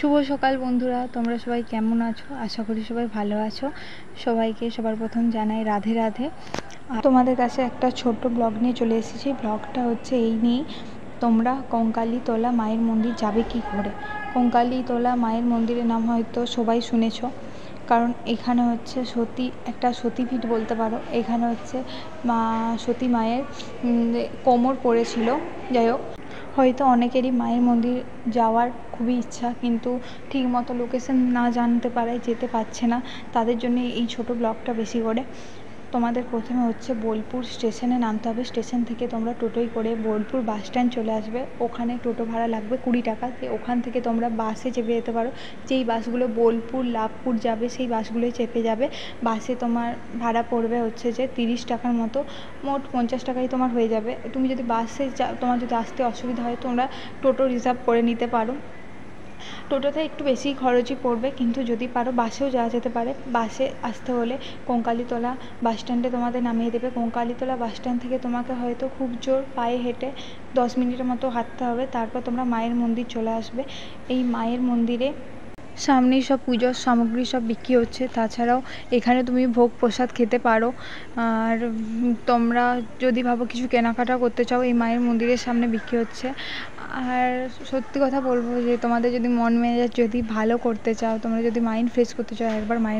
শুভ সকাল বন্ধুরা, তোমরা সবাই কেমন আছো? আশা করি সবাই ভালো আছো। সবাইকে সবার প্রথম জানাই রাধে রাধে। তোমাদের কাছে একটা ছোট্ট ব্লগ নিয়ে চলে এসেছি। ব্লগটা হচ্ছে এই নিয়েই, তোমরা কঙ্কালীতলা মায়ের মন্দির যাবে কি করে। কঙ্কালীতলা মায়ের মন্দিরের নাম হয়তো সবাই শুনেছো, কারণ এখানে হচ্ছে একটা সতীপীঠ বলতে পারো। এখানে হচ্ছে সতী মায়ের কোমর পড়েছিল। যাই হোক, হয়তো অনেকেরই মায়ের মন্দির যাওয়ার খুবই ইচ্ছা, কিন্তু ঠিকমতো লোকেশন না জানতে পারায় যেতে পারছে না। তাদের জন্য এই ছোটো ব্লগটা বেশি করে। তোমাদের প্রথমে হচ্ছে বোলপুর স্টেশনে নামতে হবে। স্টেশন থেকে তোমরা টোটোয় করে বোলপুর বাস স্ট্যান্ড চলে আসবে। ওখানে টোটো ভাড়া লাগবে 20 টাকা। ওখান থেকে তোমরা বাসে চেপে যেতে পারো। যেই বাসগুলো বোলপুর লাভপুর যাবে সেই বাসগুলোই চেপে যাবে। বাসে তোমার ভাড়া পড়বে হচ্ছে যে 30 টাকার মতো, মোট 50 টাকাই তোমার হয়ে যাবে। তুমি যদি বাসে তোমার যদি আসতে অসুবিধা হয়, তোমরা টোটো রিজার্ভ করে নিতে পারো। টোটোতে একটু বেশি খরচই পড়বে, কিন্তু যদি পারো বাসেও যাওয়া যেতে পারে। বাসে আসতে হলে কঙ্কালীতলা বাস স্ট্যান্ডে তোমাদের নামিয়ে দেবে। কঙ্কালীতলা বাস স্ট্যান্ড থেকে তোমাকে হয়তো খুব জোর পায়ে হেঁটে 10 মিনিটের মতো হাঁটতে হবে। তারপর তোমরা মায়ের মন্দির চলে আসবে। এই মায়ের মন্দিরে সামনেই সব পুজোর সামগ্রী সব বিক্রি হচ্ছে। তাছাড়াও এখানে তুমি ভোগ প্রসাদ খেতে পারো। আর তোমরা যদি ভাবো কিছু কেনাকাটা করতে চাও, এই মায়ের মন্দিরের সামনে বিক্রি হচ্ছে। আর সত্যি কথা বলবো যে তোমাদের যদি মন মেজাজ যদি ভালো করতে চাও, তোমরা যদি মাইন্ড ফ্রেশ করতে চাও, একবার মায়ের